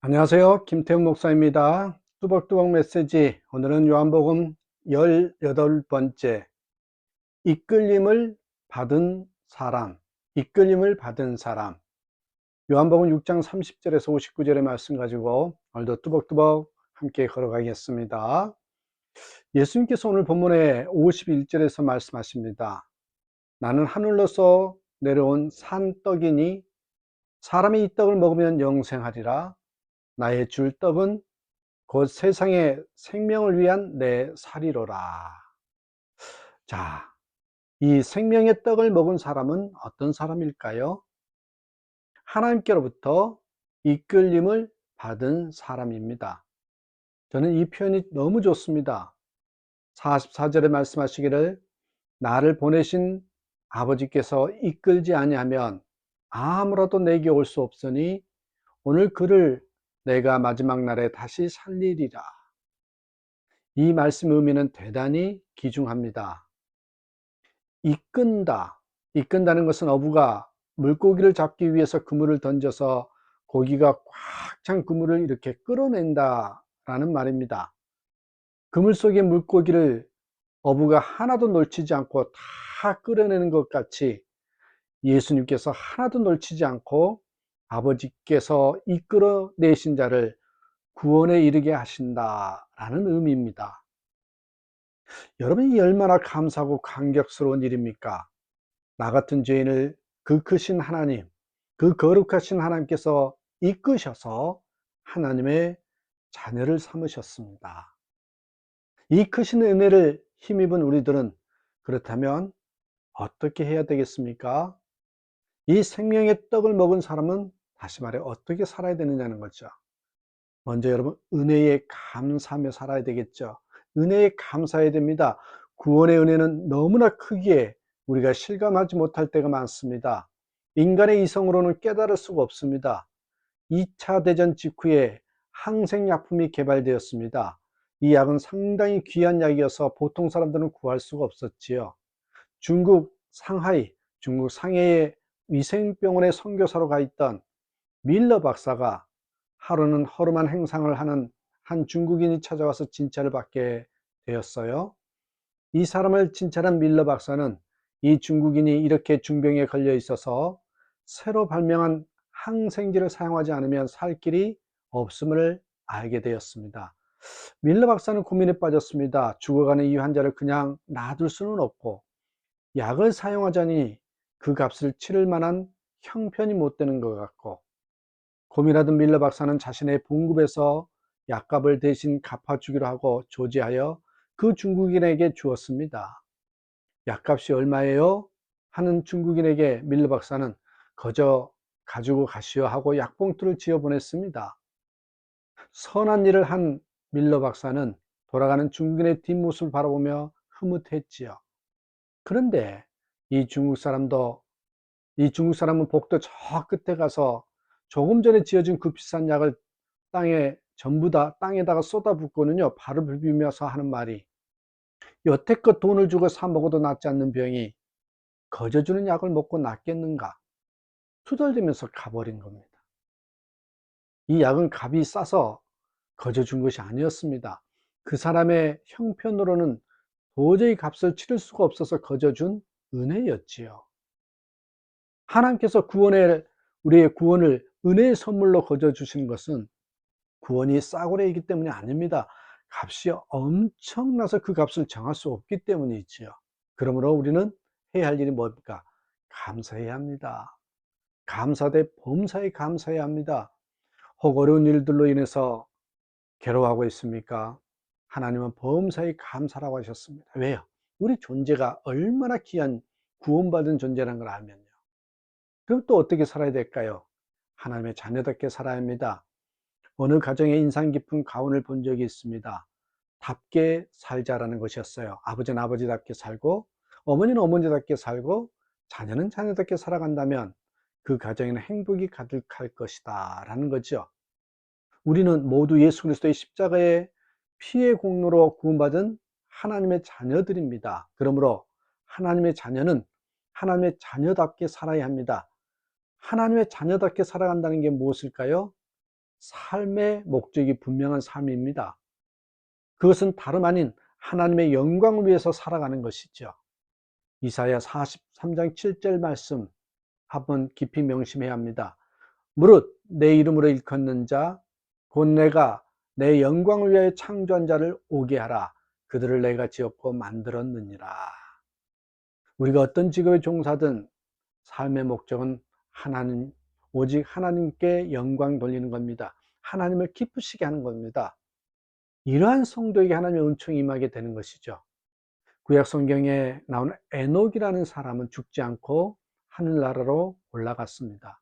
안녕하세요. 김태훈 목사입니다. 뚜벅뚜벅 메시지. 오늘은 요한복음 18번째, 이끌림을 받은 사람, 이끌림을 받은 사람. 요한복음 6장 30절에서 59절의 말씀 가지고 오늘도 뚜벅뚜벅 함께 걸어가겠습니다. 예수님께서 오늘 본문의 51절에서 말씀하십니다. 나는 하늘로서 내려온 산떡이니 사람이 이 떡을 먹으면 영생하리라. 나의 줄 떡은 곧 세상의 생명을 위한 내 살이로라. 자, 이 생명의 떡을 먹은 사람은 어떤 사람일까요? 하나님께로부터 이끌림을 받은 사람입니다. 저는 이 표현이 너무 좋습니다. 44절에 말씀하시기를 나를 보내신 아버지께서 이끌지 아니하면 아무라도 내게 올 수 없으니 오늘 그를 내가 마지막 날에 다시 살리리라. 이 말씀 의미는 대단히 귀중합니다. 이끈다. 이끈다는 것은 어부가 물고기를 잡기 위해서 그물을 던져서 고기가 꽉 찬 그물을 이렇게 끌어낸다라는 말입니다. 그물 속의 물고기를 어부가 하나도 놓치지 않고 다 끌어내는 것 같이 예수님께서 하나도 놓치지 않고 아버지께서 이끌어내신 자를 구원에 이르게 하신다라는 의미입니다. 여러분이 얼마나 감사하고 감격스러운 일입니까? 나 같은 죄인을 그 크신 하나님, 그 거룩하신 하나님께서 이끄셔서 하나님의 자녀를 삼으셨습니다. 이 크신 은혜를 힘입은 우리들은 그렇다면 어떻게 해야 되겠습니까? 이 생명의 떡을 먹은 사람은 다시 말해 어떻게 살아야 되느냐는 거죠. 먼저 여러분 은혜에 감사하며 살아야 되겠죠. 은혜에 감사해야 됩니다. 구원의 은혜는 너무나 크기에 우리가 실감하지 못할 때가 많습니다. 인간의 이성으로는 깨달을 수가 없습니다. 2차 대전 직후에 항생약품이 개발되었습니다. 이 약은 상당히 귀한 약이어서 보통 사람들은 구할 수가 없었지요. 중국 상하이, 중국 상해의 위생병원에 선교사로 가 있던 밀러 박사가 하루는 허름한 행상을 하는 한 중국인이 찾아와서 진찰을 받게 되었어요. 이 사람을 진찰한 밀러 박사는 이 중국인이 이렇게 중병에 걸려 있어서 새로 발명한 항생제를 사용하지 않으면 살 길이 없음을 알게 되었습니다. 밀러 박사는 고민에 빠졌습니다. 죽어가는 이 환자를 그냥 놔둘 수는 없고 약을 사용하자니 그 값을 치를 만한 형편이 못 되는 것 같고, 고민하던 밀러 박사는 자신의 봉급에서 약값을 대신 갚아주기로 하고 조지하여 그 중국인에게 주었습니다. 약값이 얼마예요? 하는 중국인에게 밀러 박사는 거저 가지고 가시오 하고 약봉투를 지어 보냈습니다. 선한 일을 한 밀러 박사는 돌아가는 중국인의 뒷모습을 바라보며 흐뭇했지요. 그런데 이 중국 사람도 이 중국 사람은 복도 저 끝에 가서 조금 전에 지어진 그 비싼 약을 땅에 전부 다 땅에다가 쏟아붓고는요, 발을 비비면서 하는 말이 여태껏 돈을 주고 사 먹어도 낫지 않는 병이 거저 주는 약을 먹고 낫겠는가? 투덜대면서 가버린 겁니다. 이 약은 값이 싸서 거저 준 것이 아니었습니다. 그 사람의 형편으로는 도저히 값을 치를 수가 없어서 거저 준 은혜였지요. 하나님께서 우리의 구원을 은혜의 선물로 거저 주시는 것은 구원이 싸구려이기 때문이 아닙니다. 값이 엄청나서 그 값을 정할 수 없기 때문이지요. 그러므로 우리는 해야 할 일이 뭡니까? 감사해야 합니다. 감사 대 범사에 감사해야 합니다. 혹 어려운 일들로 인해서 괴로워하고 있습니까? 하나님은 범사에 감사라고 하셨습니다. 왜요? 우리 존재가 얼마나 귀한 구원받은 존재라는 걸 알면요. 그럼 또 어떻게 살아야 될까요? 하나님의 자녀답게 살아야 합니다. 어느 가정에 인상 깊은 가훈을 본 적이 있습니다. 답게 살자라는 것이었어요. 아버지는 아버지답게 살고 어머니는 어머니답게 살고 자녀는 자녀답게 살아간다면 그 가정에는 행복이 가득할 것이다 라는 거죠. 우리는 모두 예수 그리스도의 십자가의 피의 공로로 구원받은 하나님의 자녀들입니다. 그러므로 하나님의 자녀는 하나님의 자녀답게 살아야 합니다. 하나님의 자녀답게 살아간다는 게 무엇일까요? 삶의 목적이 분명한 삶입니다. 그것은 다름 아닌 하나님의 영광을 위해서 살아가는 것이죠. 이사야 43장 7절 말씀 한번 깊이 명심해야 합니다. 무릇 내 이름으로 일컫는 자 곧 내가 내 영광을 위하여 창조한 자를 오게 하라. 그들을 내가 지었고 만들었느니라. 우리가 어떤 직업에 종사든 삶의 목적은 하나님, 오직 하나님께 영광 돌리는 겁니다. 하나님을 기쁘시게 하는 겁니다. 이러한 성도에게 하나님의 은총이 임하게 되는 것이죠. 구약 성경에 나오는 에녹이라는 사람은 죽지 않고 하늘나라로 올라갔습니다.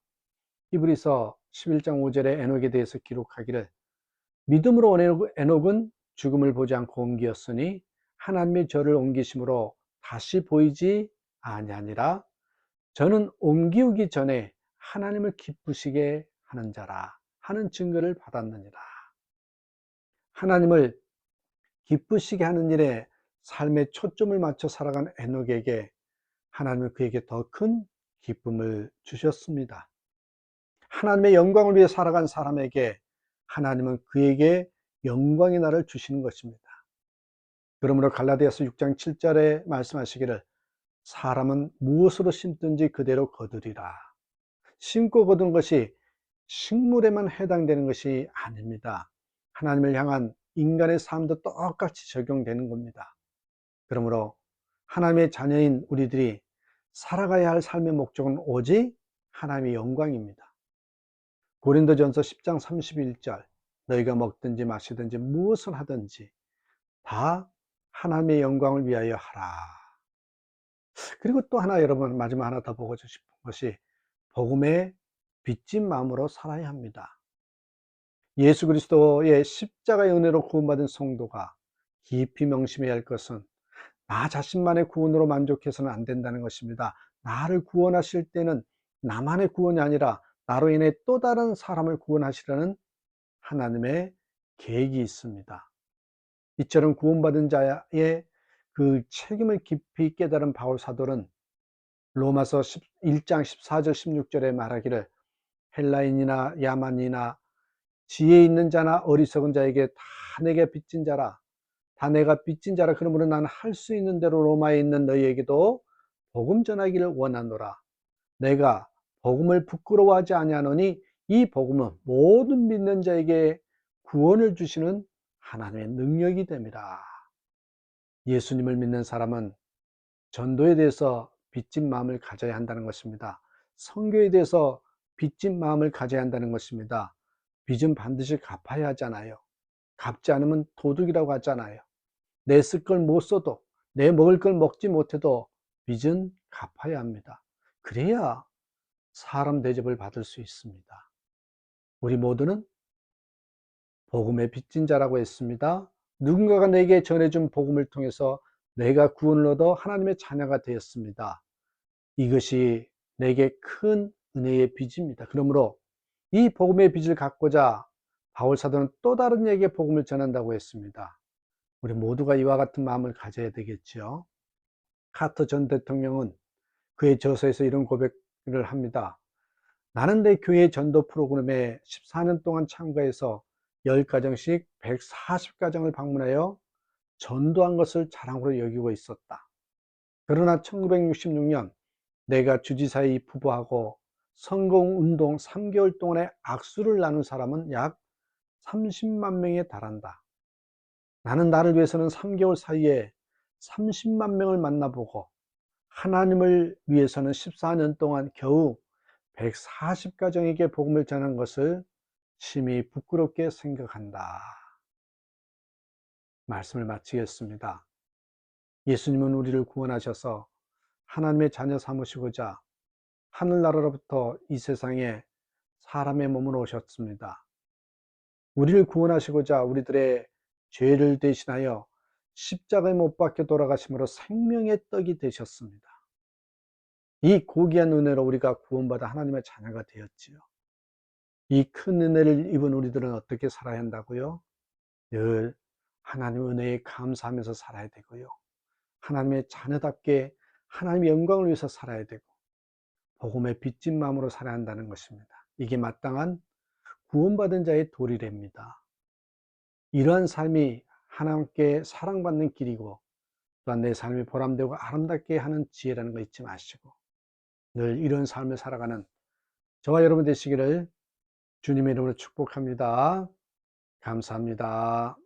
히브리서 11장 5절에 에녹에 대해서 기록하기를 믿음으로 에녹은 죽음을 보지 않고 옮기었으니 하나님의 저를 옮기심으로 다시 보이지 아니하니라. 저는 옮기우기 전에 하나님을 기쁘시게 하는 자라 하는 증거를 받았느니라. 하나님을 기쁘시게 하는 일에 삶의 초점을 맞춰 살아간 에녹에게 하나님은 그에게 더 큰 기쁨을 주셨습니다. 하나님의 영광을 위해 살아간 사람에게 하나님은 그에게 영광의 날을 주시는 것입니다. 그러므로 갈라디아서 6장 7절에 말씀하시기를 사람은 무엇으로 심든지 그대로 거두리라. 심고 거둔 것이 식물에만 해당되는 것이 아닙니다. 하나님을 향한 인간의 삶도 똑같이 적용되는 겁니다. 그러므로 하나님의 자녀인 우리들이 살아가야 할 삶의 목적은 오직 하나님의 영광입니다. 고린도전서 10장 31절 너희가 먹든지 마시든지 무엇을 하든지 다 하나님의 영광을 위하여 하라. 그리고 또 하나 여러분 마지막 하나 더 보고 싶은 것이 복음의 빚진 마음으로 살아야 합니다. 예수 그리스도의 십자가의 은혜로 구원받은 성도가 깊이 명심해야 할 것은 나 자신만의 구원으로 만족해서는 안 된다는 것입니다. 나를 구원하실 때는 나만의 구원이 아니라 나로 인해 또 다른 사람을 구원하시려는 하나님의 계획이 있습니다. 이처럼 구원받은 자의 그 책임을 깊이 깨달은 바울 사도는 로마서 1장 14절 16절에 말하기를 헬라인이나 야만이나 지혜 있는 자나 어리석은 자에게 다 내게 빚진 자라 다 내가 빚진 자라 그러므로 나는 할 수 있는 대로 로마에 있는 너희에게도 복음 전하기를 원하노라. 내가 복음을 부끄러워하지 아니하노니 이 복음은 모든 믿는 자에게 구원을 주시는 하나님의 능력이 됩니다. 예수님을 믿는 사람은 전도에 대해서 빚진 마음을 가져야 한다는 것입니다. 선교에 대해서 빚진 마음을 가져야 한다는 것입니다. 빚은 반드시 갚아야 하잖아요. 갚지 않으면 도둑이라고 하잖아요. 내 쓸 걸 못 써도 내 먹을 걸 먹지 못해도 빚은 갚아야 합니다. 그래야 사람 대접을 받을 수 있습니다. 우리 모두는 복음의 빚진 자라고 했습니다. 누군가가 내게 전해준 복음을 통해서 내가 구원을 얻어 하나님의 자녀가 되었습니다. 이것이 내게 큰 은혜의 빚입니다. 그러므로 이 복음의 빚을 갚고자 바울 사도는 또 다른 이에게 복음을 전한다고 했습니다. 우리 모두가 이와 같은 마음을 가져야 되겠죠. 카터 전 대통령은 그의 저서에서 이런 고백을 합니다. 나는 내 교회 전도 프로그램에 14년 동안 참가해서 10가정씩 140가정을 방문하여 전도한 것을 자랑으로 여기고 있었다. 그러나 1966년 내가 주지사에 입후보하고 선거운동 3개월 동안에 악수를 나눈 사람은 약 30만 명에 달한다. 나는 나를 위해서는 3개월 사이에 30만 명을 만나보고 하나님을 위해서는 14년 동안 겨우 140가정에게 복음을 전한 것을 심히 부끄럽게 생각한다. 말씀을 마치겠습니다. 예수님은 우리를 구원하셔서 하나님의 자녀 삼으시고자 하늘나라로부터 이 세상에 사람의 몸으로 오셨습니다. 우리를 구원하시고자 우리들의 죄를 대신하여 십자가에 못 박혀 돌아가심으로 생명의 떡이 되셨습니다. 이 고귀한 은혜로 우리가 구원받아 하나님의 자녀가 되었지요. 이 큰 은혜를 입은 우리들은 어떻게 살아야 한다고요? 늘 하나님의 은혜에 감사하면서 살아야 되고요. 하나님의 자녀답게 하나님의 영광을 위해서 살아야 되고 복음의 빚진 마음으로 살아야 한다는 것입니다. 이게 마땅한 구원받은 자의 도리랍니다. 이러한 삶이 하나님께 사랑받는 길이고 또한 내 삶이 보람되고 아름답게 하는 지혜라는 거 잊지 마시고 늘 이런 삶을 살아가는 저와 여러분 되시기를 주님의 이름으로 축복합니다. 감사합니다.